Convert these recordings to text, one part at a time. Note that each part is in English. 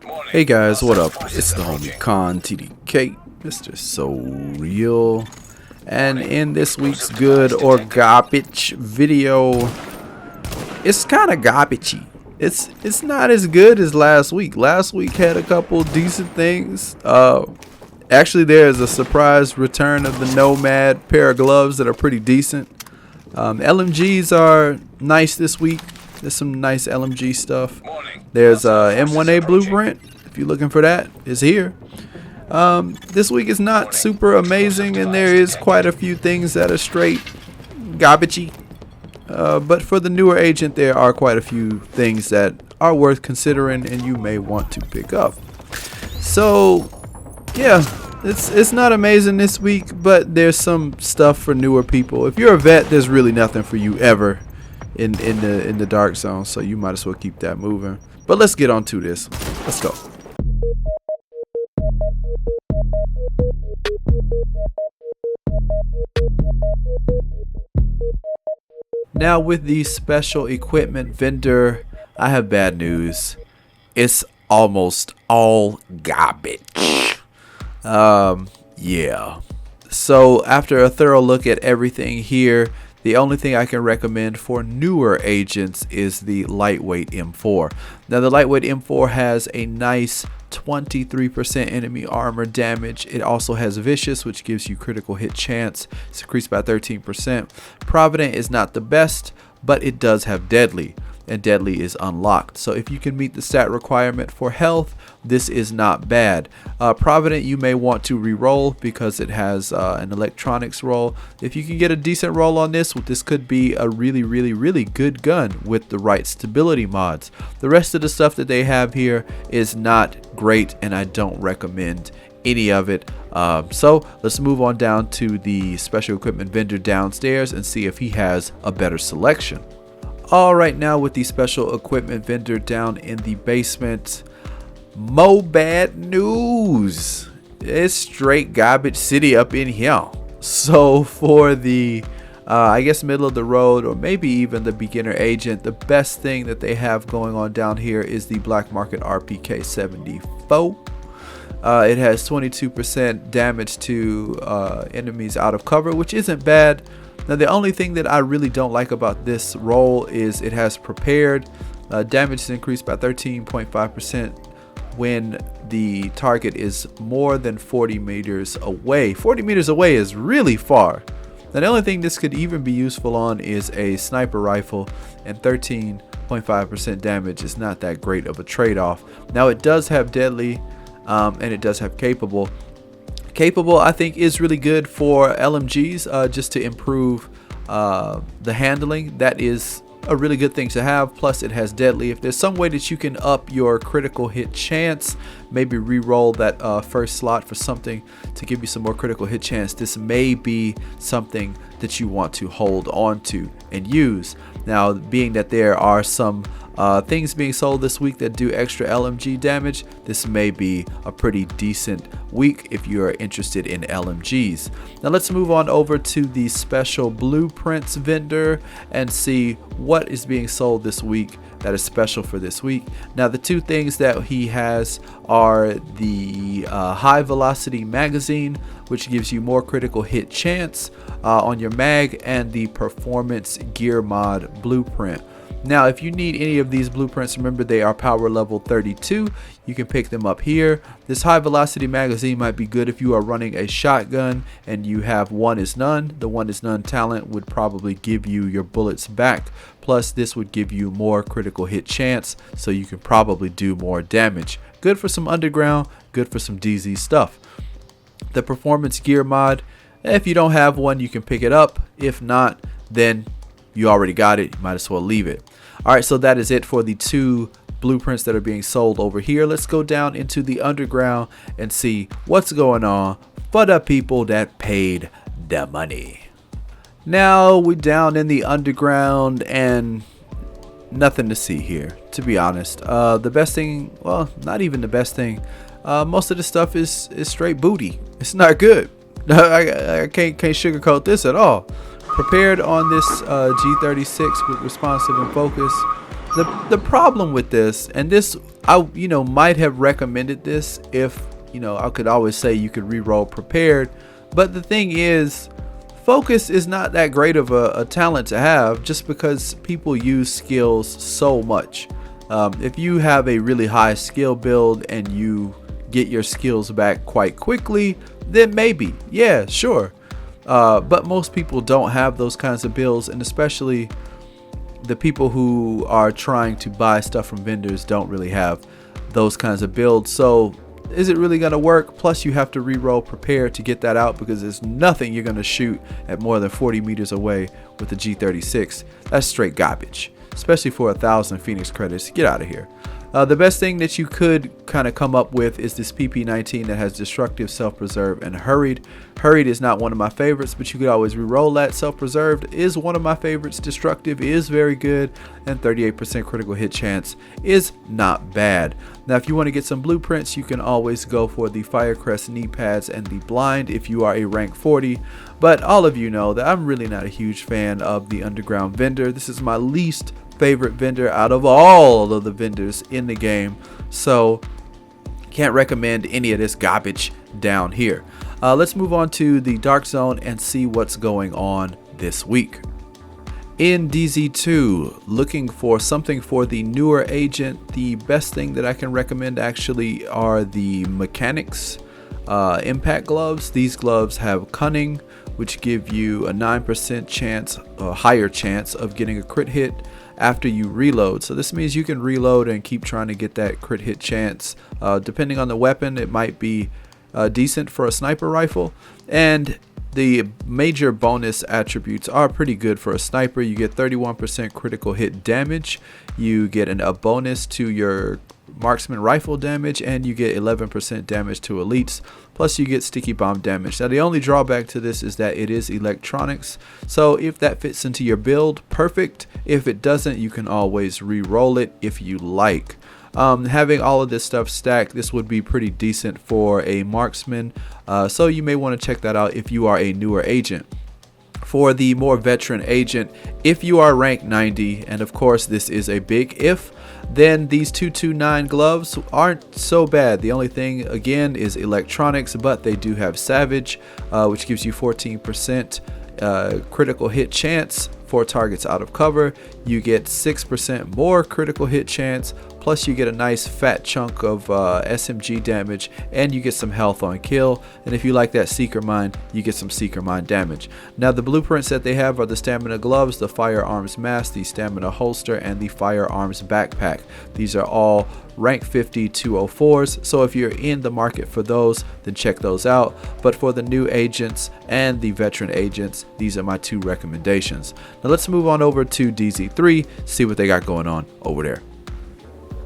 Hey guys, what up? It's the homie Con TDK, Mr. So Real, and in this week's good or garbage video, it's kind of garbagey. It's not as good as last week. Last week had a couple decent things. Actually, there's a surprise return of the Nomad pair of gloves that are pretty decent. LMGs are nice this week. There's some nice LMG stuff. There's M1A blueprint. If you're looking for that, it's here. This week is not super amazing, and there is quite a few things that are straight garbagey. But for the newer agent, there are quite a few things that are worth considering, and you may want to pick up. So, yeah, it's not amazing this week, but there's some stuff for newer people. If you're a vet, there's really nothing for you ever in the dark zone, so you might as well keep that moving. But let's get on to this. Let's go. Now, with the special equipment vendor, I have bad news. It's almost all garbage. Yeah. So after a thorough look at everything here, the only thing I can recommend for newer agents is the lightweight M4. Now, the lightweight M4 has a nice 23% enemy armor damage. It also has vicious, which gives you critical hit chance. It's increased by 13%. Provident is not the best, but it does have deadly, and deadly is unlocked. So if you can meet the stat requirement for health, this is not bad. Provident you may want to re-roll because it has an electronics roll. If you can get a decent roll on this could be a really good gun with the right stability mods. The rest of the stuff that they have here is not great, and I don't recommend any of it. So let's move on down to the special equipment vendor downstairs and see if he has a better selection. All right, now with the special equipment vendor down in the basement, mo bad news. It's straight garbage city up in here. So for the I guess middle of the road, or maybe even the beginner agent, the best thing that they have going on down here is the black market RPK 74. It has 22% damage to enemies out of cover, which isn't bad. Now, the only thing that I really don't like about this roll is it has prepared. Damage is increased by 13.5% when the target is more than 40 meters away. 40 meters away is really far. Now, the only thing this could even be useful on is a sniper rifle, and 13.5% damage is not that great of a trade-off. Now, it does have deadly, and it does have capable. Capable, I think, is really good for LMGs, just to improve the handling. That is a really good thing to have. Plus, it has deadly. If there's some way that you can up your critical hit chance, maybe re-roll that first slot for something to give you some more critical hit chance, this may be something that you want to hold on to and use. Now, being that there are some things being sold this week that do extra LMG damage, this may be a pretty decent week if you are interested in LMGs. Now let's move on over to the special blueprints vendor and see what is being sold this week that is special for this week. Now, the two things that he has are the high velocity magazine, which gives you more critical hit chance on your mag, and the performance gear mod blueprint. Now, if you need any of these blueprints, remember they are power level 32. You can pick them up here. This high velocity magazine might be good if you are running a shotgun and you have one is none. The one is none talent would probably give you your bullets back. Plus, this would give you more critical hit chance, so you can probably do more damage. Good for some underground, good for some DZ stuff. The performance gear mod, if you don't have one, you can pick it up. If not, then you already got it. You might as well leave it. All right, so that is it for the two blueprints that are being sold over here. Let's go down into the underground and see what's going on for the people that paid the money. Now we're down in the underground and nothing to see here, to be honest. The best thing, well, not even the best thing. Most of the stuff is straight booty. It's not good. I can't sugarcoat this at all. Prepared on this G36 with responsive and focus. The problem with this, and this I might have recommended this if I could always say you could reroll prepared, but the thing is, focus is not that great of a talent to have just because people use skills so much. If you have a really high skill build and you get your skills back quite quickly, then maybe, yeah, sure. But most people don't have those kinds of builds, and especially the people who are trying to buy stuff from vendors don't really have those kinds of builds. So is it really going to work? Plus you have to reroll prepare to get that out, because there's nothing you're going to shoot at more than 40 meters away with the G36. That's straight garbage, especially for 1,000 Phoenix credits. Get out of here. The best thing that you could kind of come up with is this PP19 that has destructive, self-preserve, and hurried. Hurried is not one of my favorites, but you could always re-roll that. Self-preserved is one of my favorites. Destructive is very good, and 38% critical hit chance is not bad. Now, if you want to get some blueprints, you can always go for the Firecrest knee pads and the blind if you are a rank 40. But all of you know that I'm really not a huge fan of the underground vendor. This is my least favorite vendor out of all of the vendors in the game, so can't recommend any of this garbage down here. Let's move on to the Dark Zone and see what's going on this week. In DZIII, looking for something for the newer agent, the best thing that I can recommend actually are the mechanics impact gloves. These gloves have cunning, which give you a 9% chance, a higher chance of getting a crit hit after you reload. So this means you can reload and keep trying to get that crit hit chance. Depending on the weapon, it might be decent for a sniper rifle, and the major bonus attributes are pretty good for a sniper. You get 31% critical hit damage, you get a bonus to your marksman rifle damage, and you get 11% damage to elites, plus you get sticky bomb damage. Now the only drawback to this is that it is electronics, so if that fits into your build, perfect. If it doesn't, you can always re-roll it if you like. Having all of this stuff stacked, this would be pretty decent for a marksman, so you may want to check that out if you are a newer agent. For the more veteran agent, if you are rank 90, and of course this is a big if, then these 229 gloves aren't so bad. The only thing again is electronics, but they do have Savage, which gives you 14% critical hit chance for targets out of cover. You get 6% more critical hit chance, plus you get a nice fat chunk of SMG damage, and you get some health on kill. And if you like that Seeker Mine, you get some Seeker Mine damage. Now the blueprints that they have are the stamina gloves, the firearms mask, the stamina holster, and the firearms backpack. These are all rank 50 204s, so if you're in the market for those, then check those out. But for the new agents and the veteran agents, these are my two recommendations. Now let's move on over to DZIII, see what they got going on over there.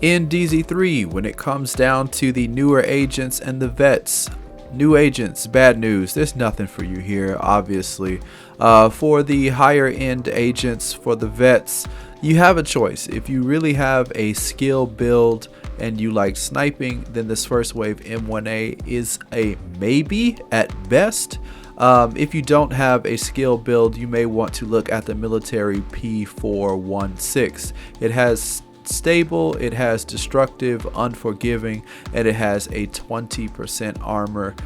In DZIII, when it comes down to the newer agents and the vets, new agents, bad news, there's nothing for you here, obviously. For the higher end agents, for the vets, you have a choice. If you really have a skill build and you like sniping, then this first wave M1A is a maybe at best. If you don't have a skill build, you may want to look at the military P416. It has stable, it has destructive, unforgiving, and it has a 20% armor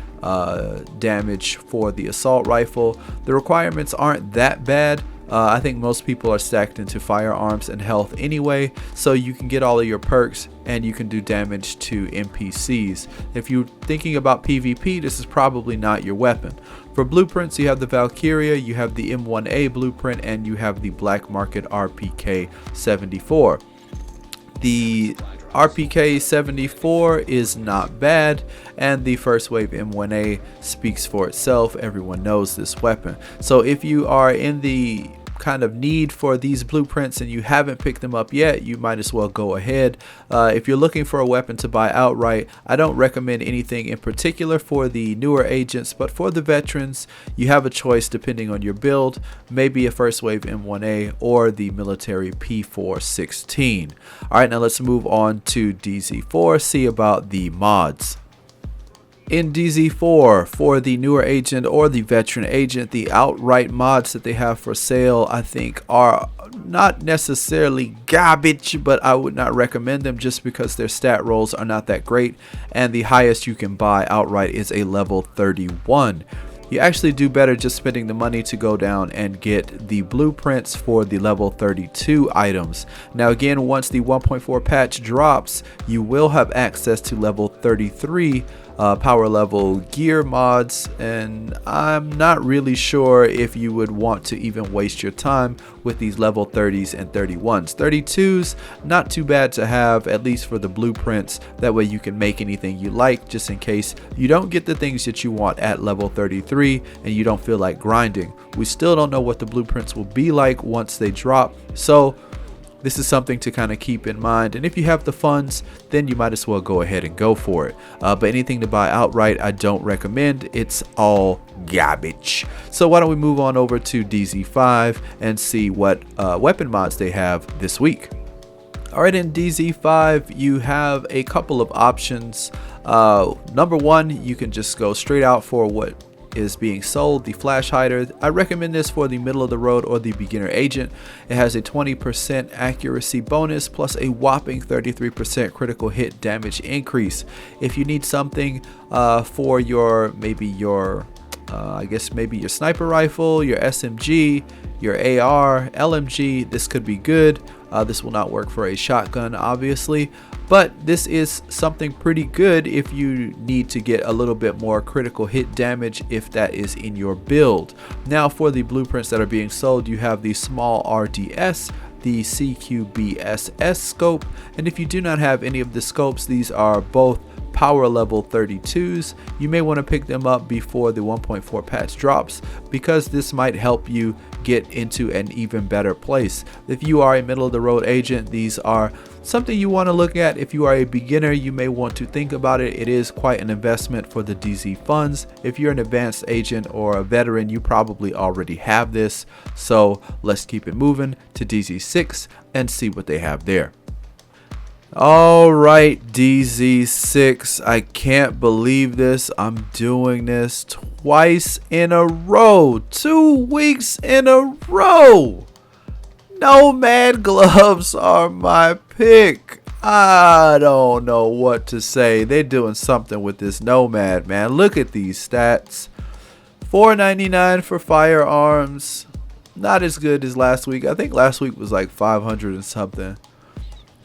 damage for the assault rifle. The requirements aren't that bad. I think most people are stacked into firearms and health anyway, so you can get all of your perks and you can do damage to NPCs. If you're thinking about PvP, this is probably not your weapon. For blueprints, you have the Valkyria, you have the M1A blueprint, and you have the Black Market RPK 74. The RPK 74 is not bad, and the first wave M1A speaks for itself. Everyone knows this weapon. So if you are in the kind of need for these blueprints and you haven't picked them up yet, you might as well go ahead. If you're looking for a weapon to buy outright, I don't recommend anything in particular for the newer agents, but for the veterans, you have a choice depending on your build, maybe a first wave M1A or the military P416. Alright, now let's move on to DZ4, see about the mods. In DZ4, for the newer agent or the veteran agent, the outright mods that they have for sale, I think, are not necessarily garbage, but I would not recommend them just because their stat rolls are not that great, and the highest you can buy outright is a level 31. You actually do better just spending the money to go down and get the blueprints for the level 32 items. Now again, once the 1.4 patch drops, you will have access to level 33 power level gear mods, and I'm not really sure if you would want to even waste your time with these level 30s and 31s. 32s, not too bad to have, at least for the blueprints. That way you can make anything you like, just in case you don't get the things that you want at level 33 and you don't feel like grinding. We still don't know what the blueprints will be like once they drop, so this is something to kind of keep in mind, and if you have the funds, then you might as well go ahead and go for it. But anything to buy outright, I don't recommend. It's all garbage. So why don't we move on over to DZ5 and see what weapon mods they have this week. Alright, in DZ5 you have a couple of options. Number one, you can just go straight out for what is being sold, the flash hider. I recommend this for the middle of the road or the beginner agent. It has a 20% accuracy bonus plus a whopping 33% critical hit damage increase. If you need something for your I guess maybe your sniper rifle, your SMG, your AR, LMG, this could be good. This will not work for a shotgun, obviously, but this is something pretty good if you need to get a little bit more critical hit damage, if that is in your build. Now for the blueprints that are being sold, you have the small RDS, the CQBSS scope, and if you do not have any of the scopes, these are both power level 32s. You may want to pick them up before the 1.4 patch drops, because this might help you get into an even better place. If you are a middle of the road agent, these are something you want to look at. If you are a beginner, you may want to think about it. It is quite an investment for the DZ funds. If you're an advanced agent or a veteran, you probably already have this. So let's keep it moving to DZ6 and see what they have there. Alright, DZ6, I can't believe this. I'm doing this twice in a row, 2 weeks in a row. Nomad gloves are my pick. I don't know what to say. They're doing something with this Nomad, man. Look at these stats. $4.99 for firearms. Not as good as last week. I think last week was like 500 and something.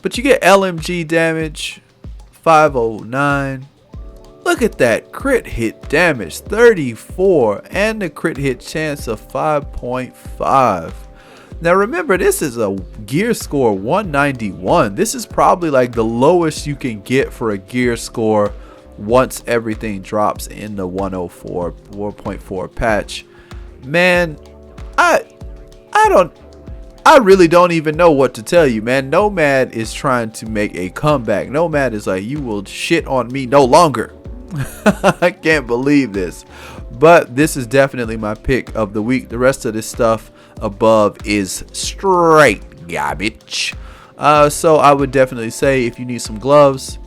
But you get LMG damage, 509. Look at that crit hit damage, 34, and the crit hit chance of 5.5. Now remember, this is a gear score 191. This is probably like the lowest you can get for a gear score once everything drops in the 104 4.4 patch. Man, I really don't even know what to tell you, man. Nomad is trying to make a comeback. Nomad is like, you will shit on me no longer. I can't believe this. But this is definitely my pick of the week. The rest of this stuff above is straight garbage. So I would definitely say if you need some gloves,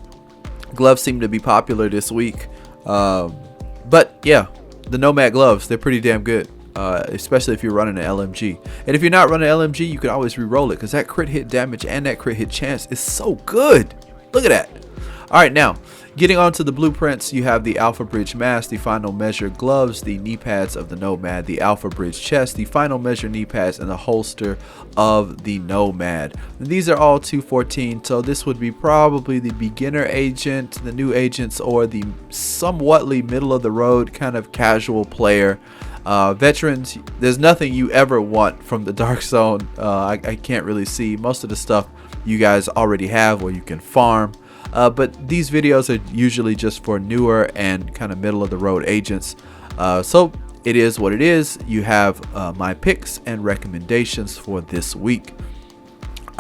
gloves seem to be popular this week. But yeah, the Nomad gloves, they're pretty damn good. Especially if you're running an LMG. And if you're not running an LMG, you can always re-roll it, because that crit hit damage and that crit hit chance is so good. Look at that. Alright, now getting on to the blueprints, you have the Alpha Bridge mask, the Final Measure gloves, the knee pads of the Nomad, the Alpha Bridge chest, the Final Measure knee pads, and the holster of the Nomad. And these are all 214, so this would be probably the beginner agent, the new agents, or the somewhatly middle of the road kind of casual player. Veterans, there's nothing you ever want from the Dark Zone. I can't really see. Most of the stuff you guys already have or you can farm. But these videos are usually just for newer and kind of middle of the road agents. So it is what it is. You have my picks and recommendations for this week.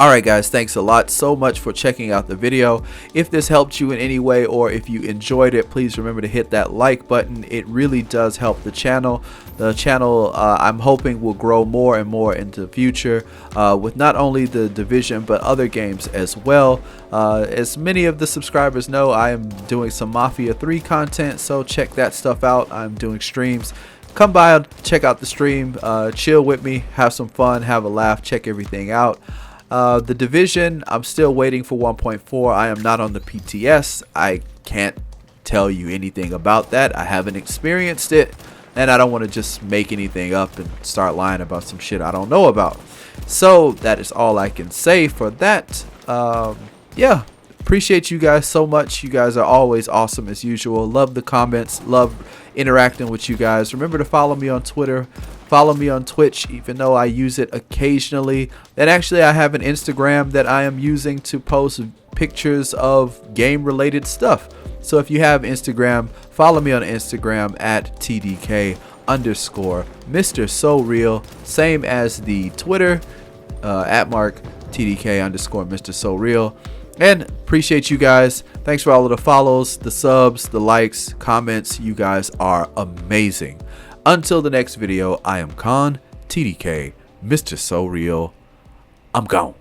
Alright guys, thanks a lot so much for checking out the video. If this helped you in any way or if you enjoyed it, please remember to hit that like button. It really does help the channel. The channel I'm hoping will grow more and more into the future with not only the Division but other games as well. As many of the subscribers know, I am doing some Mafia 3 content, so check that stuff out. I'm doing streams. Come by, check out the stream, chill with me, have some fun, have a laugh, check everything out. The Division, I'm still waiting for 1.4. I am not on the PTS. I can't tell you anything about that. I haven't experienced it, and I don't want to just make anything up and start lying about some shit I don't know about. So that is all I can say for that. Yeah, appreciate you guys so much. You guys are always awesome as usual. Love the comments, love interacting with you guys. Remember to follow me on Twitter. Follow me on Twitch, even though I use it occasionally. And actually, I have an Instagram that I am using to post pictures of game-related stuff. So if you have Instagram, follow me on Instagram at TDK_Mr. So Real. Same as the Twitter, at Mark TDK_Mr. So Real. And appreciate you guys. Thanks for all of the follows, the subs, the likes, comments. You guys are amazing. Until the next video, I am Khan, TDK, Mr. So Real. I'm gone.